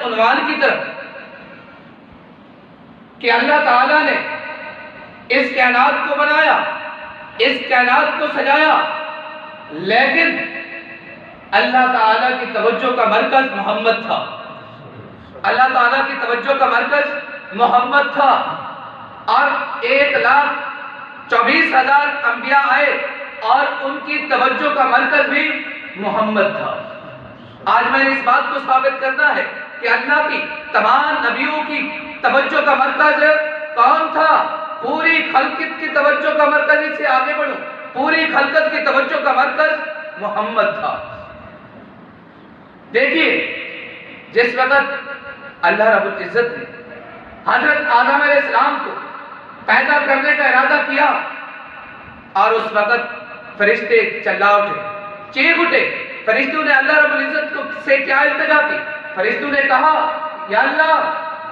عنوان کی طرف کہ اللہ تعالیٰ نے اس کائنات کو بنایا، اس کائنات کو سجایا، لیکن اللہ تعالیٰ کی توجہ کا مرکز محمد تھا۔ اللہ تعالیٰ کی توجہ کا مرکز محمد تھا، اور 1,24,000 انبیاء آئے اور ان کی توجہ کا مرکز بھی محمد تھا۔ آج میں نے اس بات کو ثابت کرنا ہے کہ اللہ کی تمام نبیوں کی توجہ کا مرکز کون تھا؟ پوری خلقت کی توجہ کا مرکز، اس سے آگے بڑھوں، پوری خلقت کی توجہ کا مرکز محمد تھا۔ دیکھیے، جس وقت اللہ رب العزت نے حضرت آدم علیہ السلام کو پیدا کرنے کا ارادہ کیا، اور اس وقت فرشتے چلا اٹھے، چیخ اٹھے۔ فرشتوں نے اللہ رب العزت کو سے کیا التجا کی؟ فرشتوں نے کہا، یا اللہ،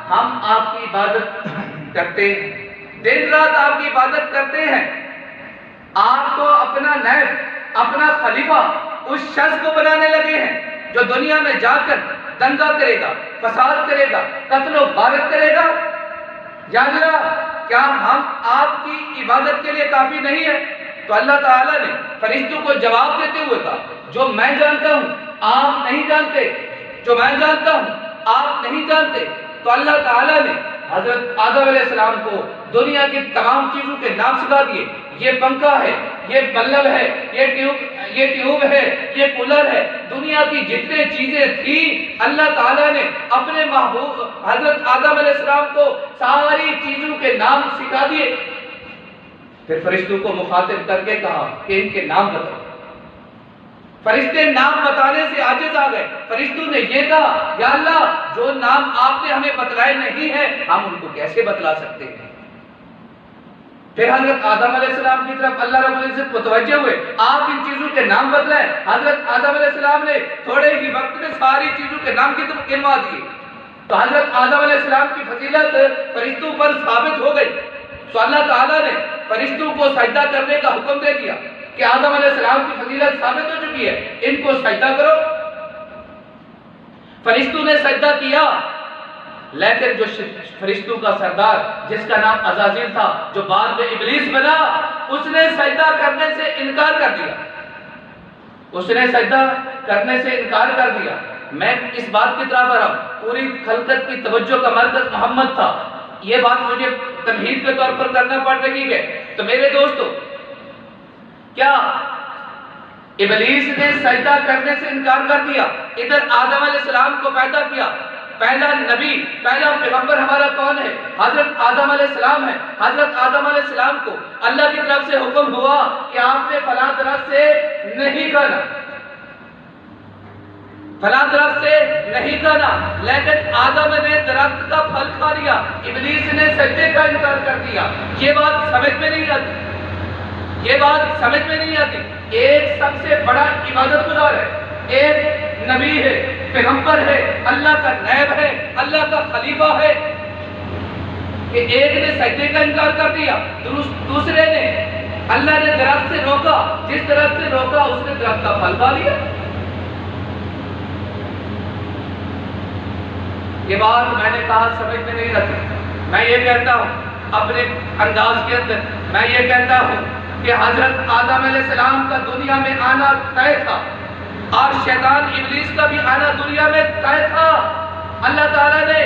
ہم آپ کی عبادت کرتے ہیں، دن رات آپ کی عبادت کرتے ہیں، آپ تو اپنا نیب، اپنا خلیفہ اس شخص کو بنانے لگے ہیں جو دنیا میں جا کر دنگا کرے گا، فساد کرے گا، قتل و غارت کرے گا۔ یا اللہ، کیا ہم آپ کی عبادت کے لیے کافی نہیں ہے؟ تو اللہ تعالیٰ نے فرشتوں کو جواب دیتے ہوئے کہا، جو میں جانتا ہوں آپ نہیں جانتے، جو میں جانتا ہوں آپ نہیں جانتے۔ تو اللہ تعالیٰ نے حضرت آدم علیہ السلام کو دنیا کی تمام چیزوں کے نام سکھا دیے۔ یہ پنکھا ہے، یہ بلب ہے، یہ ٹیوب ہے، یہ کولر ہے، دنیا کی جتنے چیزیں تھیں اللہ تعالیٰ نے اپنے محبوب حضرت آدم علیہ السلام کو ساری چیزوں کے نام سکھا دیے۔ پھر فرشتوں کو مخاطب کر کے کہا کہ ان کے نام بتاؤ۔ فرشتے نام بتانے سے عاجز آ گئے۔ فرشتوں نے یہ کہا، یا اللہ، جو نام آپ نے ہمیں بتلائے نہیں ہیں، ہم ان کو کیسے بتلا سکتے ہیں؟ پھر حضرت آدم علیہ السلام کی طرف اللہ رب العزت متوجہ ہوئے، آپ ان چیزوں کے نام بتلائیں۔ حضرت آدم علیہ السلام نے تھوڑے ہی وقت میں ساری چیزوں کے نام گنوا دیے۔ تو حضرت آدم علیہ السلام کی فضیلت فرشتوں پر ثابت ہو گئی۔ تو اللہ تعالیٰ نے فرشتوں کو سجدہ کرنے کا حکم دے دیا کہ آدم علیہ السلام کی فضیلت ثابت ہو چکی ہے، ان کو سجدہ کرو۔ فرشتوں نے سجدہ کیا، لیکن جو فرشتوں کا سردار جس کا نام عزازیل تھا، جو بعد میں ابلیس بنا، اس نے سجدہ کرنے سے انکار کر دیا۔ اس نے سجدہ کرنے سے انکار کر دیا۔ میں اس بات کی طرف آ رہا ہوں، پوری خلقت کی توجہ کا مرکز محمد تھا۔ یہ بات مجھے تمہید کے طور پر کرنا پڑ رہی ہے۔ تو میرے دوستو، کیا ابلیس نے سجدہ کرنے سے انکار کر دیا؟ ادھر آدم علیہ السلام کو پیدا کیا۔ پہلا نبی، پہلا پیغمبر ہمارا کون ہے؟ حضرت آدم علیہ السلام ہے۔ حضرت آدم علیہ السلام کو اللہ کی طرف سے حکم ہوا کہ آپ نے فلاں درخت سے نہیں کھانا، فلاں درخت سے نہیں کھانا، لیکن آدم نے درخت کا پھل کھا لیا۔ ابلیس نے سجدے کا انکار کر دیا۔ یہ بات سمجھ میں نہیں آتی، یہ بات سمجھ میں نہیں آتی۔ ایک سب سے بڑا عبادت گزار ہے، ایک نبی ہے، پیغمبر ہے، اللہ کا نیب ہے، اللہ کا خلیفہ ہے، کہ ایک نے سجدے کا انکار کر دیا، دوسرے نے اللہ نے درخت سے روکا، جس درخت سے روکا اس نے درخت کا پھل کھا لیا۔ یہ بات میں نے کہا سمجھ میں نہیں آتی۔ میں یہ کہتا ہوں اپنے انداز کے اندر، میں یہ کہتا ہوں کہ حضرت آدم علیہ السلام کا دنیا میں آنا طے تھا، اور شیطان ابلیس کا بھی آنا دنیا میں طے تھا۔ اللہ تعالیٰ نے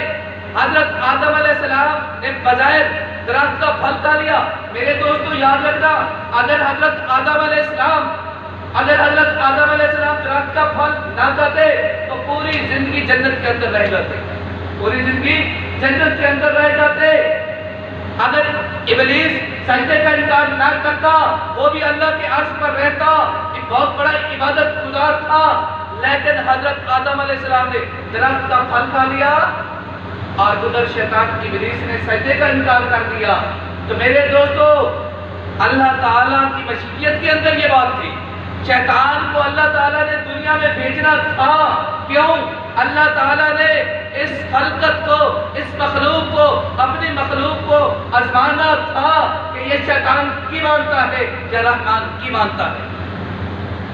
حضرت آدم علیہ السلام نے بظاہر درخت کا پھل کھا لیا۔ میرے دوستو یاد رکھنا، اگر حضرت آدم علیہ السلام درخت کا پھل نہ کھاتے تو پوری زندگی جنت کے اندر رہ جاتے، پوری زندگی جنت کے اندر رہ جاتے۔ اگر ابلیس سجدے کا انکار نہ کرتا، وہ بھی اللہ کے عرش پر رہتا، ایک بہت بڑا عبادت گزار تھا، لیکن حضرت آدم علیہ السلام نے درخت کا پھل کھا لیا، اور ادھر شیطان ابلیس نے سجدے کا انکار کر دیا۔ تو میرے دوستو، اللہ تعالیٰ کی مشیت کے اندر یہ بات تھی۔ شیطان کو اللہ تعالیٰ نے دنیا میں بھیجنا تھا، کیوں؟ اللہ تعالیٰ نے اس خلقت کو، اس مخلوق کو، اپنی مخلوق کو آزمانا تھا کہ یہ شیطان کی مانتا ہے یا رحمان کی مانتا ہے۔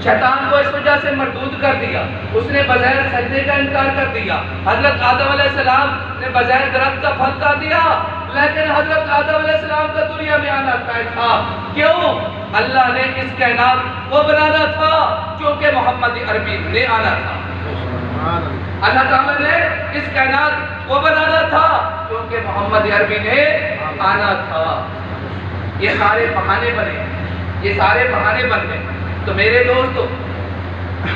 شیطان کو اس وجہ سے مردود کر دیا، اس نے بغیر سجدے کا انکار کر دیا۔ حضرت آدم علیہ السلام نے بغیر درخت کا پھل کھا دیا، لیکن حضرت آدم علیہ السلام کا دنیا میں آنا طے تھا۔ کیوں؟ اللہ نے اس کائنات کو بنانا تھا کیونکہ محمد عربی نے آنا تھا۔ اللہ تعالیٰ نے اس کائنات کو بنانا تھا کیونکہ محمد عربی نے آنا تھا۔ یہ سارے بہانے بنے، یہ سارے بہانے بن گئے۔ تو میرے دوستو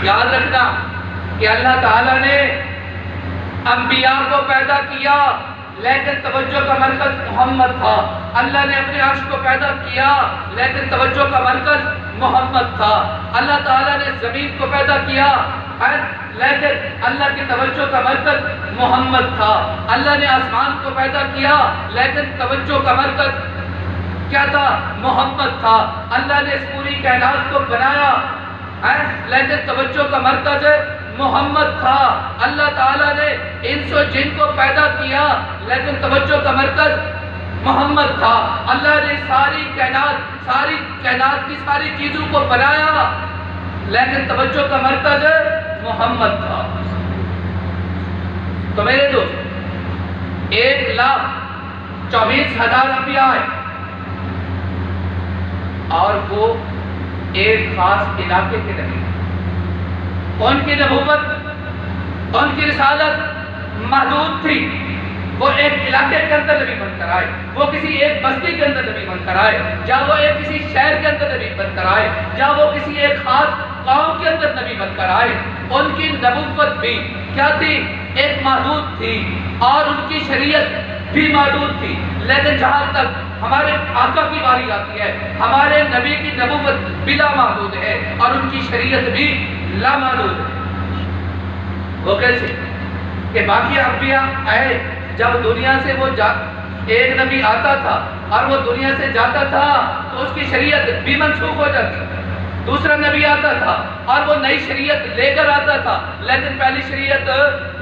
یاد رکھنا کہ اللہ تعالیٰ نے انبیاء کو پیدا کیا لیکن توجہ کا مرکز محمد تھا۔ اللہ نے اپنے عرش کو پیدا کیا لیکن توجہ کا مرکز محمد تھا۔ اللہ تعالیٰ نے زمین کو پیدا کیا لیکن اللہ کی توجہ کا مرکز محمد تھا۔ اللہ نے آسمان کو پیدا کیا لیکن توجہ کا مرکز کیا تھا؟ محمد تھا۔ اللہ نے اس پوری کائنات کو بنایا لیکن توجہ کا مرکز محمد تھا۔ اللہ تعالیٰ نے انس و جن کو پیدا کیا لیکن توجہ کا مرکز محمد تھا۔ اللہ نے ساری کائنات کی ساری چیزوں کو بنایا لیکن توجہ کا مرکز محمد تھا۔ تو میرے دوست 1,24,000 انبیاء ہیں اور وہ ایک خاص علاقے کے نبی ہیں۔ ان کی نبوت، ان کی رسالت محدود تھی۔ وہ ایک علاقے کے اندر نبی بن کر آئے، وہ کسی ایک بستی کے اندر نبی بن کر آئے، یا وہ ایک کسی شہر کے اندر نبی بن کر آئے، یا وہ کسی ایک خاص قوم کے اندر نبی بن کر آئے۔ ان کی نبوت بھی کیا تھی؟ ایک محدود تھی، اور ان کی شریعت بھی محدود تھی۔ لیکن جہاں تک ہمارے آقا کی باری آتی ہے، ہمارے نبی کی نبوت بلا محدود ہے اور ان کی شریعت بھی لامحدود ہے۔ وہ کیسے کہ باقی انبیاء آئے، جب دنیا سے وہ ایک نبی آتا تھا اور وہ دنیا سے جاتا تھا تو اس کی شریعت بھی منسوخ ہو جاتی، دوسرا نبی آتا تھا اور وہ نئی شریعت لے کر آتا تھا لیکن پہلی شریعت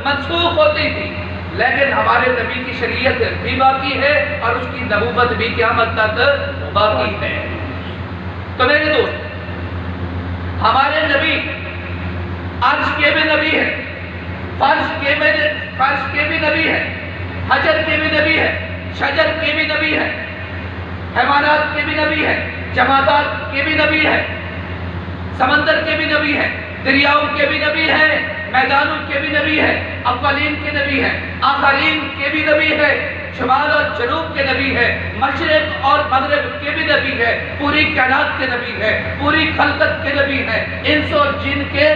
منسوخ ہوتی تھی۔ لیکن ہمارے نبی کی شریعت بھی باقی ہے اور اس کی نبوت بھی قیامت تک باقی ہے۔ تو میرے دوست ہمارے نبی عرش کے بھی نبی ہے، فرش کے بھی نبی ہے، حجر کے بھی نبی ہے، شجر کے بھی نبی ہے، حیوانات کے بھی نبی ہے، جمادات کے بھی نبی ہے، سمندر کے بھی نبی ہے، دریاؤں کے بھی نبی ہے، میدانوں کے بھی نبی ہے، اولین کے نبی ہے، آخرین کے بھی نبی ہے، شمال اور جنوب کے نبی ہے، مشرق اور مغرب کے بھی نبی ہے، پوری کائنات کے نبی ہے، پوری خلقت کے نبی ہے، انس اور جن کے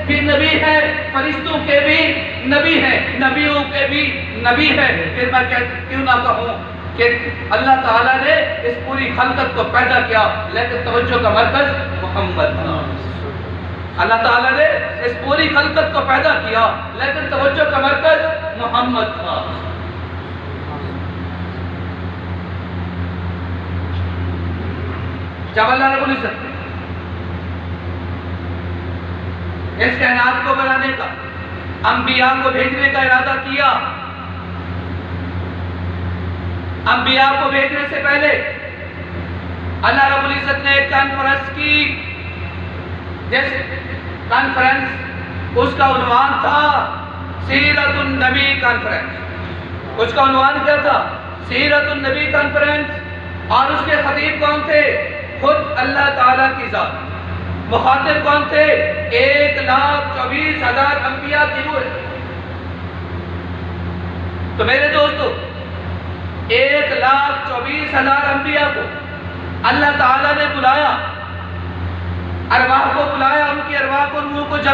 بھی نبی ہے، فرشتوں کے بھی نبی ہے، نبیوں کے بھی نبی ہے۔ پھر میں کیوں نہ کہوں کہ اللہ تعالیٰ نے اس پوری خلقت کو پیدا کیا لیکن توجہ کا مرکز محمد تھا۔ اللہ تعالیٰ نے اس پوری خلقت کو پیدا کیا لیکن توجہ کا مرکز محمد تھا۔ جب اللہ رب العزت نے اس کائنات کو بنانے کا، انبیاء کو بھیجنے کا ارادہ کیا، انبیاء کو بھیجنے سے پہلے اللہ رب العزت نے ایک کانفرنس کی، جس کانفرنس اس کا عنوان تھا سیرت النبی کانفرنس۔ اس کا عنوان کیا تھا؟ سیرت النبی کانفرنس۔ اور اس کے خطیب کون تھے؟ خود اللہ تعالیٰ کی ذات۔ مخاطب کون تھے؟ 1,24,000 انبیاء کی روح۔ تو میرے دوستو 1,24,000 انبیاء کو اللہ تعالیٰ نے بلایا، ارواح کو بلایا، ان کی ارواح کو روح کو جمع